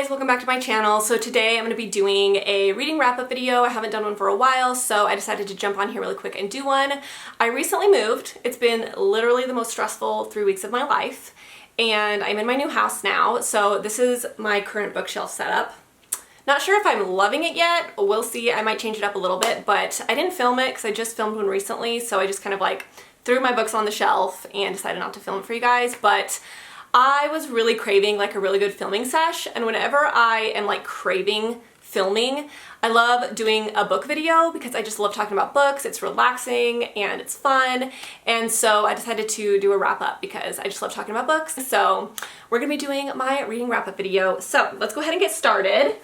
guys, welcome back to my channel. So today I'm going to be doing a reading wrap-up video. I haven't done one for a while, so I decided to jump on here really quick and do one. I recently moved. It's been literally the most stressful 3 weeks of my life, and I'm in my new house now, so this is my current bookshelf setup. Not sure if I'm loving it yet. We'll see. I might change it up a little bit, but I didn't film it because I just filmed one recently, so I just kind of like threw my books on the shelf and decided not to film it for you guys. But I was really craving like a really good filming sesh, and whenever I am like craving filming, I love doing a book video because I just love talking about books. It's relaxing and it's fun, and so I decided to do a wrap-up because I just love talking about books. So we're gonna be doing my reading wrap-up video. So let's go ahead and get started.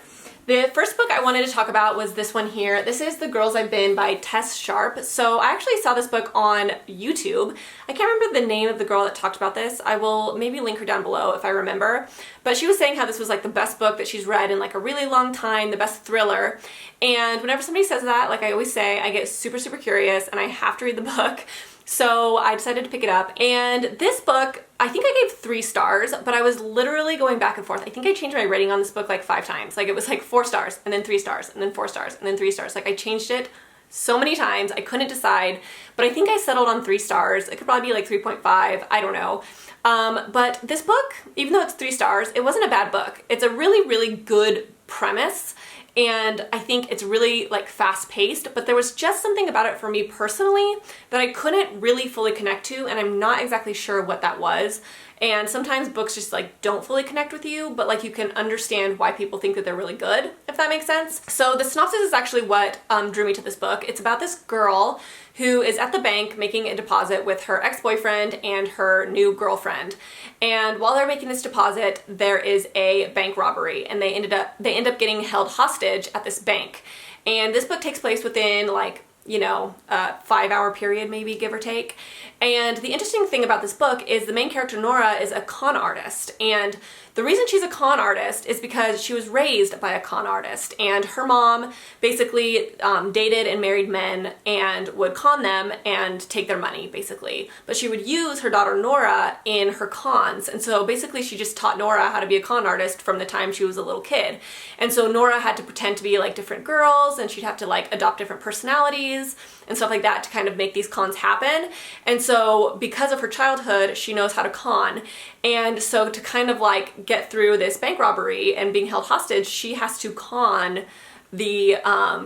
The first book I wanted to talk about was this one here. This is The Girls Ive Been by Tess Sharp. So I actually saw this book on YouTube. I can't remember the name of the girl that talked about this. I will maybe link her down below if I remember. But she was saying how this was like the best book that she's read in like a really long time, the best thriller. And whenever somebody says that, like I always say, I get super, super curious and I have to read the book. So I decided to pick it up, and this book, I think I gave 3 stars, but I was literally going back and forth. I think I changed my rating on this book like 5 times. Like it was like 4 stars, and then 3 stars, and then 4 stars, and then 3 stars. Like I changed it so many times, I couldn't decide, but I think I settled on 3 stars. It could probably be like 3.5, I don't know. But this book, even though it's 3 stars, it wasn't a bad book. It's a really, really good premise. And I think it's really like fast-paced, but there was just something about it for me personally that I couldn't really fully connect to, and I'm not exactly sure what that was. And sometimes books just like don't fully connect with you, but like you can understand why people think that they're really good, if that makes sense. So the synopsis is actually what drew me to this book. It's about this girl who is at the bank making a deposit with her ex-boyfriend and her new girlfriend. And while they're making this deposit, there is a bank robbery, and they end up getting held hostage at this bank. And this book takes place within like, you know, a 5-hour period, maybe, give or take. And the interesting thing about this book is the main character, Nora, is a con artist. And the reason she's a con artist is because she was raised by a con artist, and her mom basically dated and married men and would con them and take their money, basically. But she would use her daughter Nora in her cons, and so basically she just taught Nora how to be a con artist from the time she was a little kid. And so Nora had to pretend to be like different girls, and she'd have to like adopt different personalities and stuff like that to kind of make these cons happen. And so because of her childhood, she knows how to con. And so to kind of like get through this bank robbery and being held hostage, she has to con the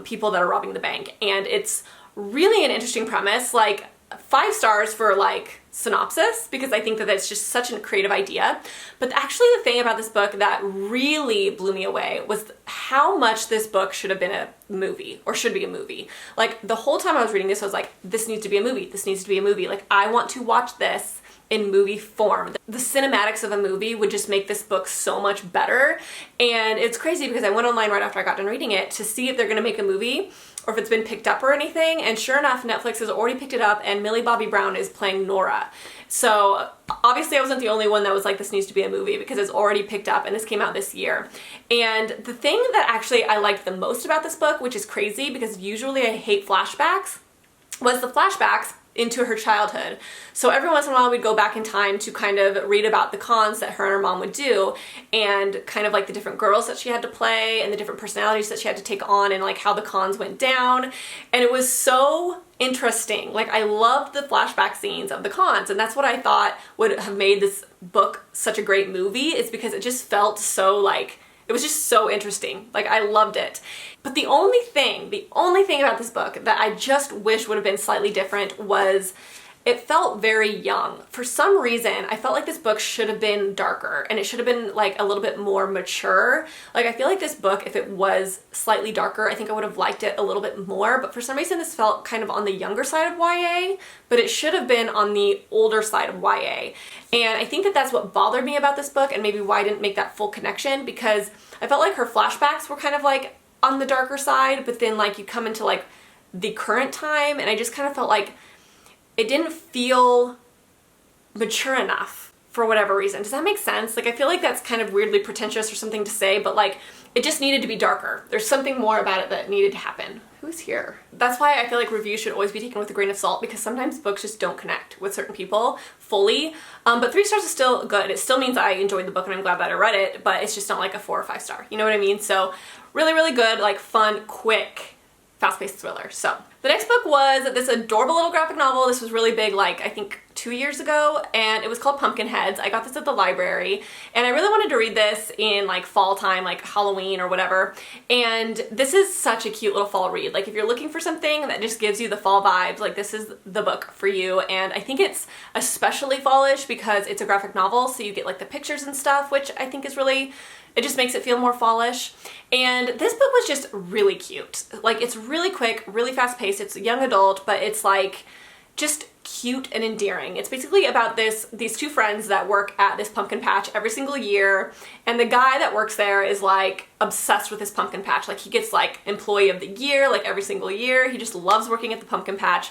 people that are robbing the bank. And it's really an interesting premise, like 5 stars for like synopsis, because I think that it's just such a creative idea. But actually the thing about this book that really blew me away was how much this book should have been a movie, or should be a movie. Like the whole time I was reading this, I was like, this needs to be a movie, this needs to be a movie. Like I want to watch this in movie form. The cinematics of a movie would just make this book so much better. And it's crazy because I went online right after I got done reading it to see if they're gonna make a movie or if it's been picked up or anything, and sure enough, Netflix has already picked it up, and Millie Bobby Brown is playing Nora. So obviously I wasn't the only one that was like, this needs to be a movie, because it's already picked up and this came out this year. And the thing that actually I liked the most about this book, which is crazy because usually I hate flashbacks, was the flashbacks into her childhood. So every once in a while we'd go back in time to kind of read about the cons that her and her mom would do, and kind of like the different girls that she had to play and the different personalities that she had to take on, and like how the cons went down. And it was so interesting. Like I loved the flashback scenes of the cons, and that's what I thought would have made this book such a great movie, is because it just felt so like, it was just so interesting. Like I loved it. But the only thing about this book that I just wish would have been slightly different was it felt very young. For some reason, I felt like this book should have been darker, and it should have been like a little bit more mature. Like I feel like this book, if it was slightly darker, I think I would have liked it a little bit more, but for some reason this felt kind of on the younger side of YA, but it should have been on the older side of YA. And I think that that's what bothered me about this book, and maybe why I didn't make that full connection, because I felt like her flashbacks were kind of like on the darker side, but then like you come into like the current time, and I just kind of felt like it didn't feel mature enough for whatever reason. Does that make sense? Like I feel like that's kind of weirdly pretentious or something to say, but like it just needed to be darker. There's something more about it that needed to happen. Who's here? That's why I feel like reviews should always be taken with a grain of salt, because sometimes books just don't connect with certain people fully. But 3 stars is still good. It still means I enjoyed the book and I'm glad that I read it, but it's just not like a 4 or 5 star. You know what I mean? So really, really good, like fun, quick, fast-paced thriller. So the next book was this adorable little graphic novel. This was really big, like I think 2 years ago, and it was called Pumpkinheads. I got this at the library, and I really wanted to read this in like fall time, like Halloween or whatever. And this is such a cute little fall read. Like if you're looking for something that just gives you the fall vibes, like this is the book for you. And I think it's especially fallish because it's a graphic novel, so you get like the pictures and stuff, which I think is really, it just makes it feel more fallish. And this book was just really cute. Like it's really quick, really fast paced. It's young adult, but it's like just cute and endearing. It's basically about these 2 friends that work at this pumpkin patch every single year, and the guy that works there is like obsessed with this pumpkin patch. Like he gets like employee of the year like every single year. He just loves working at the pumpkin patch.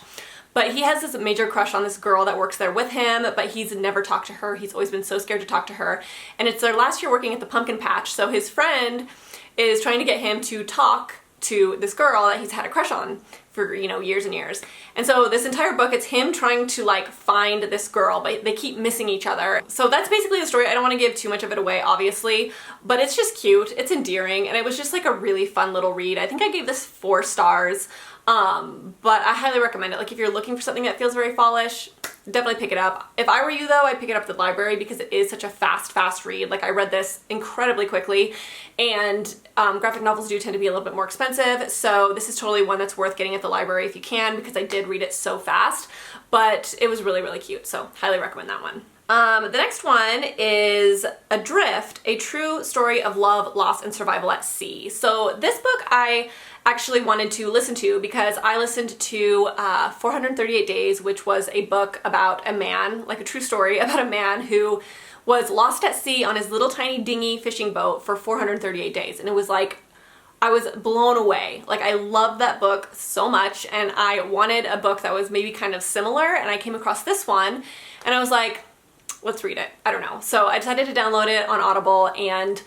But he has this major crush on this girl that works there with him, but he's never talked to her. He's always been so scared to talk to her. And it's their last year working at the pumpkin patch, so his friend is trying to get him to talk to this girl that he's had a crush on for, you know, years and years. And so this entire book, it's him trying to like find this girl, but they keep missing each other. So that's basically the story. I don't want to give too much of it away, obviously, but it's just cute, it's endearing, and it was just like a really fun little read. I think I gave this 4 stars. But I highly recommend it. Like if you're looking for something that feels very fallish, definitely pick it up. If I were you though, I'd pick it up at the library because it is such a fast read. Like I read this incredibly quickly, and graphic novels do tend to be a little bit more expensive. So this is totally one that's worth getting at the library if you can, because I did read it so fast, but it was really, really cute. So highly recommend that one. The next one is Adrift, a true story of love, loss, and survival at sea. So this book I actually wanted to listen to because I listened to 438 Days, which was a book about a man, like a true story about a man who was lost at sea on his little tiny dinghy fishing boat for 438 days. And it was like, I was blown away. Like I loved that book so much, and I wanted a book that was maybe kind of similar, and I came across this one and I was like, let's read it. I don't know. So I decided to download it on Audible, and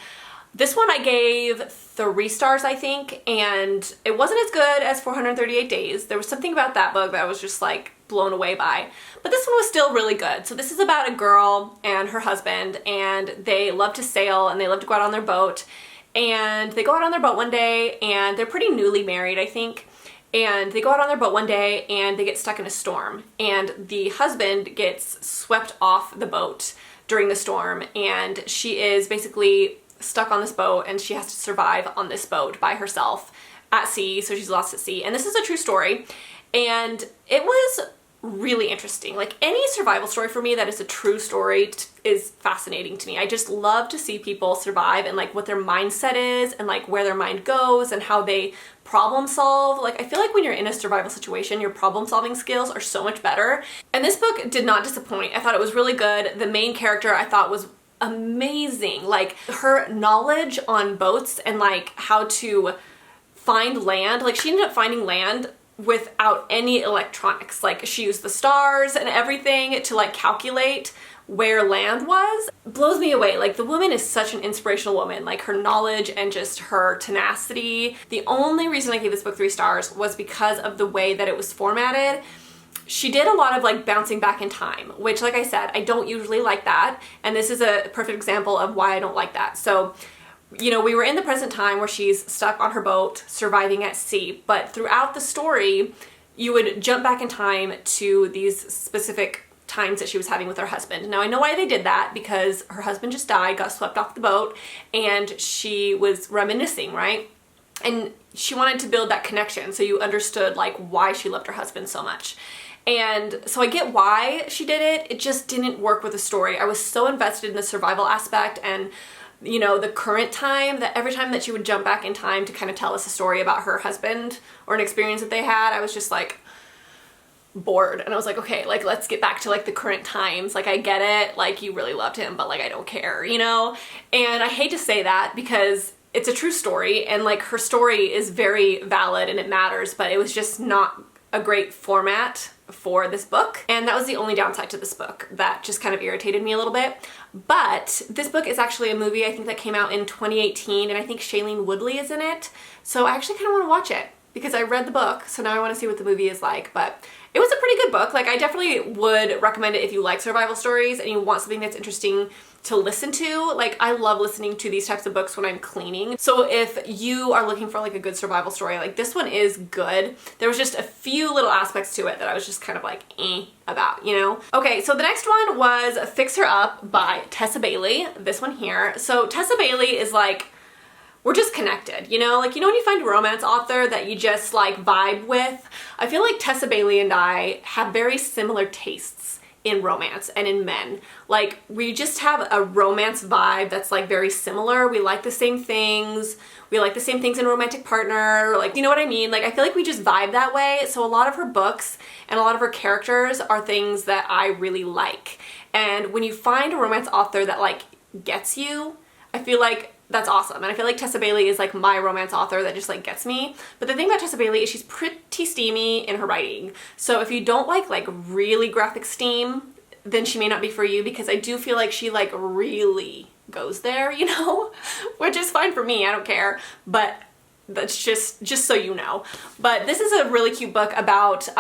this one I gave 3 stars, I think, and it wasn't as good as 438 Days. There was something about that book that I was just like blown away by, but this one was still really good. So this is about a girl and her husband, and they love to sail and they love to go out on their boat, and they go out on their boat one day, and they're pretty newly married, I think. And they go out on their boat one day and they get stuck in a storm, and the husband gets swept off the boat during the storm, and she is basically stuck on this boat, and she has to survive on this boat by herself at sea. So she's lost at sea, and this is a true story, and it was really interesting. Like any survival story for me that is a true story is fascinating to me. I just love to see people survive and like what their mindset is and like where their mind goes and how they problem solve. Like I feel like when you're in a survival situation, your problem solving skills are so much better. And this book did not disappoint. I thought it was really good. The main character I thought was amazing. Like her knowledge on boats and like how to find land, like she ended up finding land without any electronics. Like she used the stars and everything to like calculate where land was. Blows me away. Like the woman is such an inspirational woman. Like her knowledge and just her tenacity. The only reason I gave this book 3 stars was because of the way that it was formatted. She did a lot of like bouncing back in time, which like I said, I don't usually like that. And this is a perfect example of why I don't like that. So, you know, we were in the present time where she's stuck on her boat surviving at sea, but throughout the story, you would jump back in time to these specific times that she was having with her husband. Now I know why they did that, because her husband just died, got swept off the boat, and she was reminiscing, right? And she wanted to build that connection so you understood like why she loved her husband so much. And so I get why she did it. It just didn't work with the story. I was so invested in the survival aspect and, you know, the current time, that every time that she would jump back in time to kind of tell us a story about her husband or an experience that they had, I was just like bored. And I was like, okay, like let's get back to like the current times. Like I get it, like you really loved him, but like I don't care, you know? And I hate to say that because it's a true story and like her story is very valid and it matters, but it was just not a great format for this book, and that was the only downside to this book that just kind of irritated me a little bit. But this book is actually a movie I think that came out in 2018, and I think Shailene Woodley is in it, so I actually kind of want to watch it because I read the book, so now I want to see what the movie is like, but it was a pretty good book. Like, I definitely would recommend it if you like survival stories and you want something that's interesting to listen to. Like, I love listening to these types of books when I'm cleaning. So if you are looking for like a good survival story, like this one is good. There was just a few little aspects to it that I was just kind of like about, you know? Okay, so the next one was Fix Her Up by Tessa Bailey, this one here. So Tessa Bailey is like, we're just connected, you know? Like, you know when you find a romance author that you just like vibe with? I feel like Tessa Bailey and I have very similar tastes in romance and in men. Like, we just have a romance vibe that's like very similar. We like the same things. We like the same things in a romantic partner. Like, you know what I mean? Like, I feel like we just vibe that way. So a lot of her books and a lot of her characters are things that I really like. And when you find a romance author that like gets you, I feel like that's awesome. And I feel like Tessa Bailey is like my romance author that just like gets me. But the thing about Tessa Bailey is she's pretty steamy in her writing. So if you don't like really graphic steam, then she may not be for you, because I do feel like she like really goes there, you know, which is fine for me. I don't care. But that's just so you know. But this is a really cute book about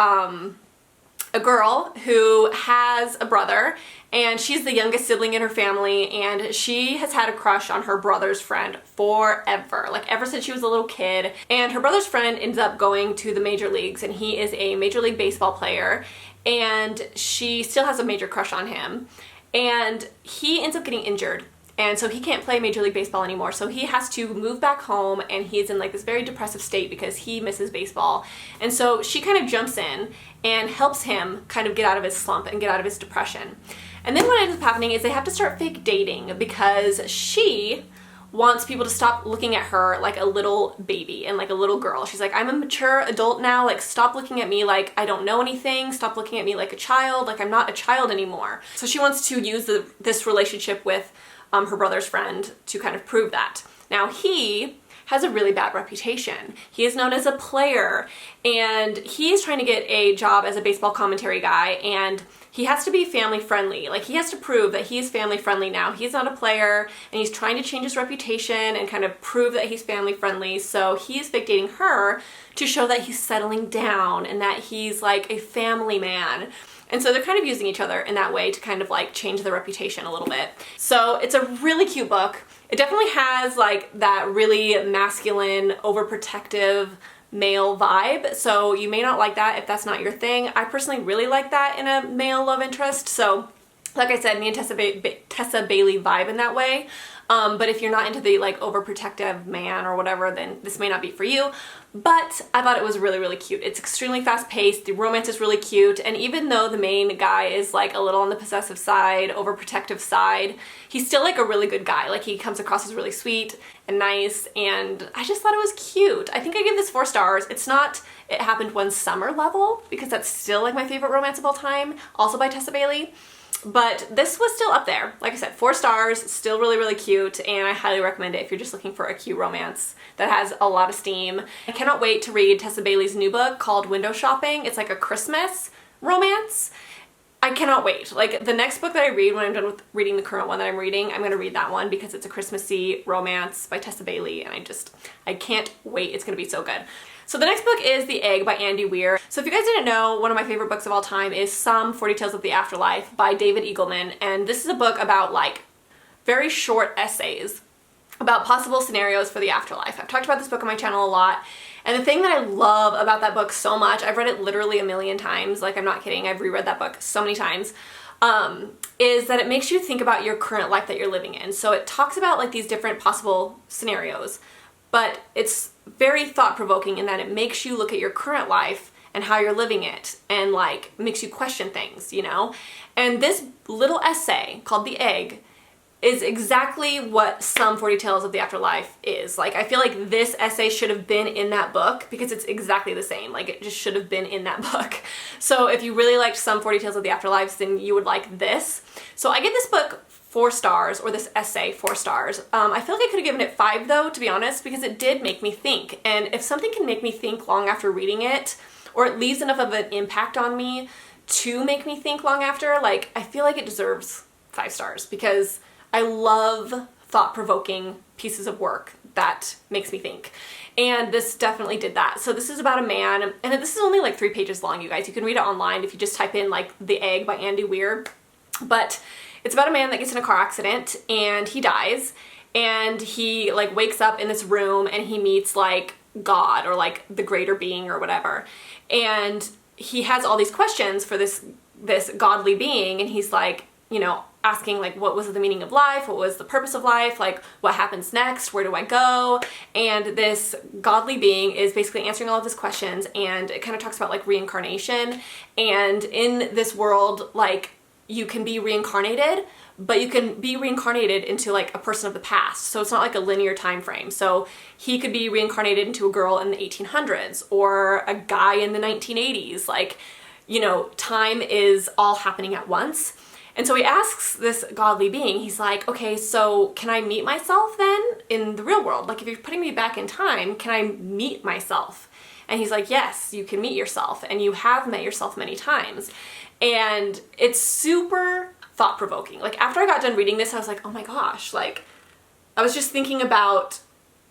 a girl who has a brother, and she's the youngest sibling in her family, and she has had a crush on her brother's friend forever, like ever since she was a little kid. And her brother's friend ends up going to the major leagues, and he is a Major League Baseball player, and she still has a major crush on him. And he ends up getting injured, and so he can't play Major League Baseball anymore. So he has to move back home, and he's in like this very depressive state because he misses baseball. And so she kind of jumps in and helps him kind of get out of his slump and get out of his depression. And then what ends up happening is they have to start fake dating, because she wants people to stop looking at her like a little baby and like a little girl. She's like, I'm a mature adult now, like stop looking at me like I don't know anything, stop looking at me like a child, like I'm not a child anymore. So she wants to use this relationship with her brother's friend to kind of prove that. Now he has a really bad reputation. He is known as a player, and he's trying to get a job as a baseball commentary guy, and he has to be family friendly. Like, he has to prove that he's family friendly now. He's not a player, and he's trying to change his reputation and kind of prove that he's family friendly. So he's fake dating her to show that he's settling down and that he's like a family man. And so they're kind of using each other in that way to kind of like change their reputation a little bit. So it's a really cute book. It definitely has like that really masculine, overprotective male vibe. So you may not like that if that's not your thing. I personally really like that in a male love interest. So like I said, me and Tessa Bailey vibe in that way. But if you're not into the like overprotective man or whatever, then this may not be for you. But I thought it was really, really cute. It's extremely fast paced. The romance is really cute. And even though the main guy is like a little on the possessive side, overprotective side, he's still like a really good guy. Like, he comes across as really sweet and nice. And I just thought it was cute. I think I give this 4 stars. It's not It Happened One Summer level, because that's still like my favorite romance of all time, also by Tessa Bailey. But this was still up there. Like I said, 4 stars, still really, really cute, and I highly recommend it if you're just looking for a cute romance that has a lot of steam. I cannot wait to read Tessa Bailey's new book called Window Shopping. It's like a Christmas romance. I cannot wait. Like, the next book that I read when I'm done with reading the current one that I'm reading, I'm going to read that one because it's a Christmassy romance by Tessa Bailey, and I can't wait. It's going to be so good. So the next book is The Egg by Andy Weir. So if you guys didn't know, one of my favorite books of all time is Some 40 Tales of the Afterlife by David Eagleman. And this is a book about like very short essays about possible scenarios for the afterlife. I've talked about this book on my channel a lot. And the thing that I love about that book so much, I've read it literally a million times, like I'm not kidding, I've reread that book so many times, is that it makes you think about your current life that you're living in. So it talks about like these different possible scenarios, but it's very thought-provoking in that it makes you look at your current life and how you're living it, and like makes you question things, you know? And this little essay called The Egg is exactly what Some 40 Tales of the Afterlife is. Like, I feel like this essay should have been in that book because it's exactly the same. Like, it just should have been in that book. So if you really liked Some 40 Tales of the Afterlife, then you would like this. So I give this book 4 stars, or this essay 4 stars. I feel like I could have given it 5 though, to be honest, because it did make me think. And if something can make me think long after reading it, or it leaves enough of an impact on me to make me think long after, like, I feel like it deserves 5 stars, because I love thought-provoking pieces of work that makes me think. And this definitely did that. So this is about a man, and this is only like 3 pages long, you guys. You can read it online if you just type in like The Egg by Andy Weir. But it's about a man that gets in a car accident and he dies, and he like wakes up in this room and he meets like God or like the greater being or whatever. And he has all these questions for this godly being, and he's like, you know, asking like, what was the meaning of life? What was the purpose of life? Like, what happens next? Where do I go? And this godly being is basically answering all of his questions, and it kind of talks about like reincarnation. And in this world, like, you can be reincarnated, but you can be reincarnated into like a person of the past. So it's not like a linear time frame. So he could be reincarnated into a girl in the 1800s or a guy in the 1980s. Like, you know, time is all happening at once. And so he asks this godly being, he's like, okay, so can I meet myself then in the real world? Like, if you're putting me back in time, can I meet myself? And he's like, yes, you can meet yourself, and you have met yourself many times. And it's super thought-provoking. Like, after I got done reading this, I was like, oh my gosh, like, I was just thinking about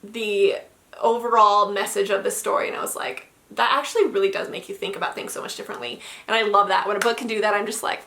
the overall message of the story, and I was like, that actually really does make you think about things so much differently. And I love that. When a book can do that, I'm just like,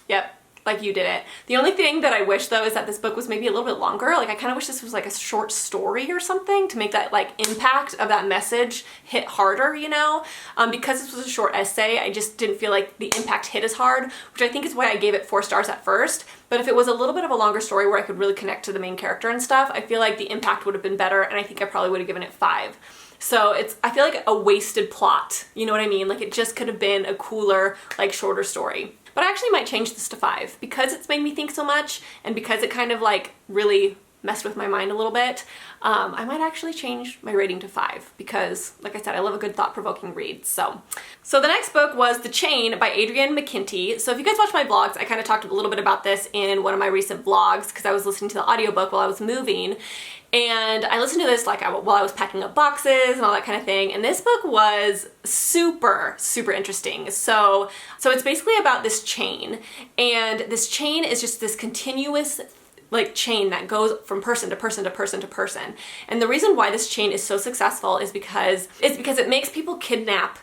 yep, like you did it. The only thing that I wish though is that this book was maybe a little bit longer. Like, I kind of wish this was like a short story or something to make that like impact of that message hit harder, you know? Because this was a short essay, I just didn't feel like the impact hit as hard, which I think is why I gave it 4 stars at first. But if it was a little bit of a longer story where I could really connect to the main character and stuff, I feel like the impact would have been better, and I think I probably would have given it 5. So I feel like a wasted plot, you know what I mean? Like, it just could have been a cooler, like, shorter story. But I actually might change this to 5 because it's made me think so much, and because it kind of like really messed with my mind a little bit. I might actually change my rating to 5 because, like I said, I love a good thought-provoking read. So the next book was The Chain by Adrienne McKinty. So if you guys watch my vlogs, I kind of talked a little bit about this in one of my recent vlogs because I was listening to the audiobook while I was moving. And I listened to this like while I was packing up boxes and all that kind of thing. And this book was super, super interesting. So it's basically about this chain. And this chain is just this continuous like chain that goes from person to person to person to person. And the reason why this chain is so successful is because it makes people kidnap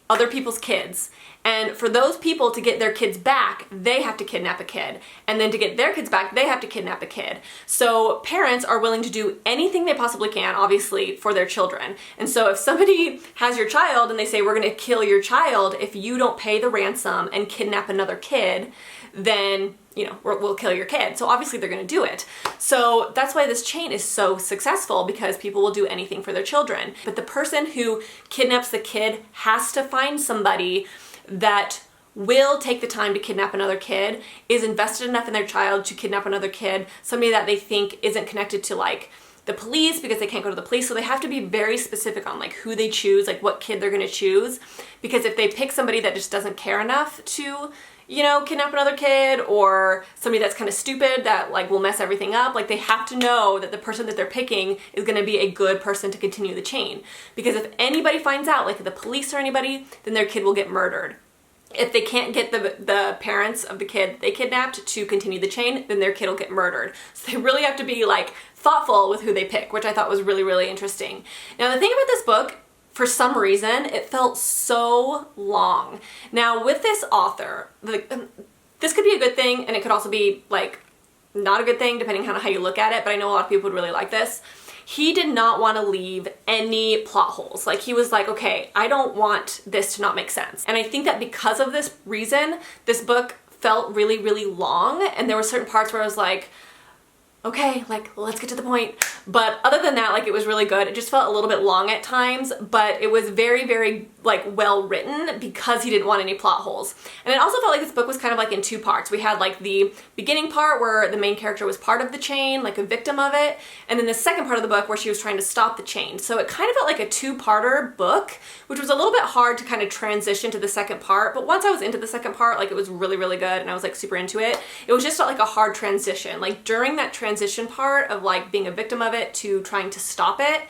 other people's kids. And for those people to get their kids back, they have to kidnap a kid. And then to get their kids back, they have to kidnap a kid. So parents are willing to do anything they possibly can, obviously, for their children. And so if somebody has your child and they say, we're gonna kill your child if you don't pay the ransom and kidnap another kid, then, you know, we'll kill your kid. So obviously they're gonna do it. So that's why this chain is so successful, because people will do anything for their children. But the person who kidnaps the kid has to find somebody that will take the time to kidnap another kid, is invested enough in their child to kidnap another kid, somebody that they think isn't connected to like the police because they can't go to the police. So they have to be very specific on like who they choose, like what kid they're gonna choose. Because if they pick somebody that just doesn't care enough to, you know, kidnap another kid, or somebody that's kind of stupid that like will mess everything up, like they have to know that the person that they're picking is going to be a good person to continue the chain. Because if anybody finds out, like the police or anybody, then their kid will get murdered. If they can't get the parents of the kid they kidnapped to continue the chain, then their kid will get murdered. So they really have to be like thoughtful with who they pick, which I thought was really, really interesting. Now the thing about this book, for some reason, it felt so long. Now with this author, this could be a good thing, and it could also be like not a good thing depending on how you look at it, but I know a lot of people would really like this. He did not want to leave any plot holes. Like, he was like, okay, I don't want this to not make sense. And I think that because of this reason, this book felt really, really long, and there were certain parts where I was like, okay, like, let's get to the point. But other than that, like, it was really good. It just felt a little bit long at times, but it was very, very, like, well written because he didn't want any plot holes. And it also felt like this book was kind of like in 2 parts. We had like the beginning part where the main character was part of the chain, like a victim of it, and then the second part of the book where she was trying to stop the chain. So it kind of felt like a 2-parter book, which was a little bit hard to kind of transition to the second part. But once I was into the second part, like, it was really, really good, and I was like super into it. It was just like a hard transition. Like, during that transition part of like being a victim of it to trying to stop it,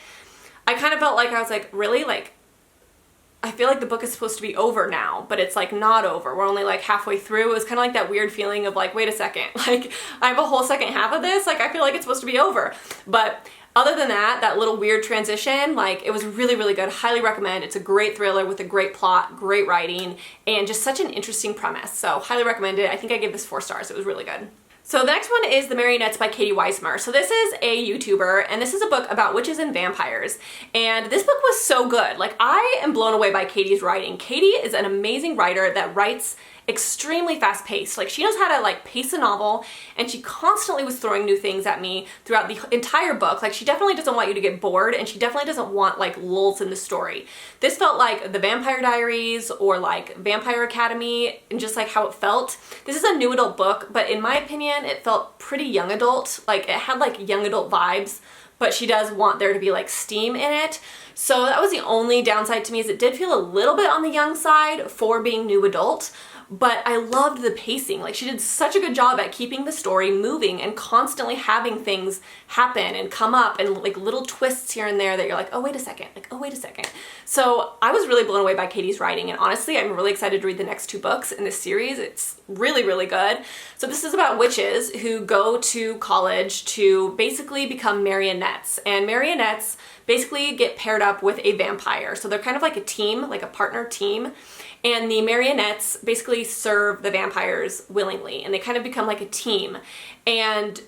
I kind of felt like I was like, really? Like, I feel like the book is supposed to be over now, but it's like not over. We're only like halfway through. It was kind of like that weird feeling of like, wait a second, like I have a whole second half of this. Like I feel like it's supposed to be over. But other than that, that little weird transition, like it was really, really good. Highly recommend. It's a great thriller with a great plot, great writing, and just such an interesting premise. So highly recommend it. I think I gave this 4 stars. It was really good. So the next one is The Marionettes by Katie Weismer. So this is a YouTuber, and this is a book about witches and vampires. And this book was so good. Like, I am blown away by Katie's writing. Katie is an amazing writer that writes extremely fast paced. Like, she knows how to like pace a novel, and she constantly was throwing new things at me throughout the entire book. Like, she definitely doesn't want you to get bored, and she definitely doesn't want like lulls in the story. This felt like the Vampire Diaries or like Vampire Academy, and just like how it felt. This is a new adult book, but in my opinion, it felt pretty young adult. Like, it had like young adult vibes, but she does want there to be like steam in it. So that was the only downside to me, is it did feel a little bit on the young side for being new adult. But I loved the pacing. Like, she did such a good job at keeping the story moving and constantly having things happen and come up and like little twists here and there that you're like, oh, wait a second, like, oh, wait a second. So I was really blown away by Katie's writing, and honestly, I'm really excited to read the next 2 books in this series. It's really, really good. So this is about witches who go to college to basically become marionettes, and marionettes basically get paired up with a vampire. So they're kind of like a team, like a partner team. And the marionettes basically serve the vampires willingly, and they kind of become like a team. And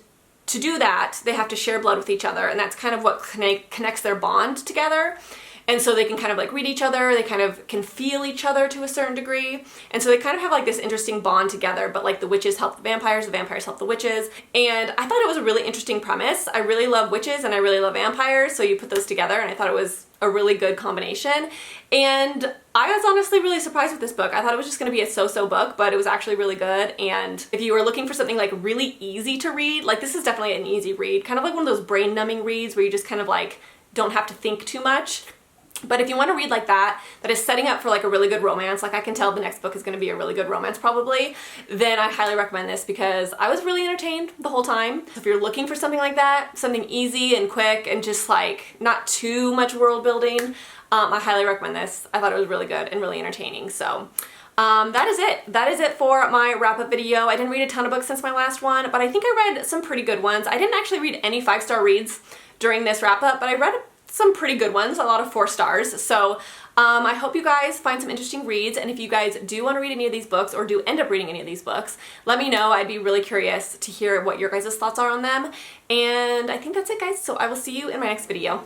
to do that, they have to share blood with each other, and that's kind of what connects their bond together. And so they can kind of like read each other, they kind of can feel each other to a certain degree. And so they kind of have like this interesting bond together, but like the witches help the vampires help the witches. And I thought it was a really interesting premise. I really love witches and I really love vampires, so you put those together, and I thought it was a really good combination. And I was honestly really surprised with this book. I thought it was just gonna be a so-so book, but it was actually really good. And if you were looking for something like really easy to read, like this is definitely an easy read, kind of like one of those brain numbing reads where you just kind of like don't have to think too much. But if you want to read like that is setting up for like a really good romance, like I can tell the next book is going to be a really good romance probably, then I highly recommend this because I was really entertained the whole time. If you're looking for something like that, something easy and quick and just like not too much world building, I highly recommend this. I thought it was really good and really entertaining. So that is it. That is it for my wrap-up video. I didn't read a ton of books since my last one, but I think I read some pretty good ones. I didn't actually read any 5-star reads during this wrap-up, but I read some pretty good ones, a lot of 4 stars. So I hope you guys find some interesting reads, and if you guys do want to read any of these books or do end up reading any of these books, let me know. I'd be really curious to hear what your guys' thoughts are on them. And I think that's it, guys. So I will see you in my next video.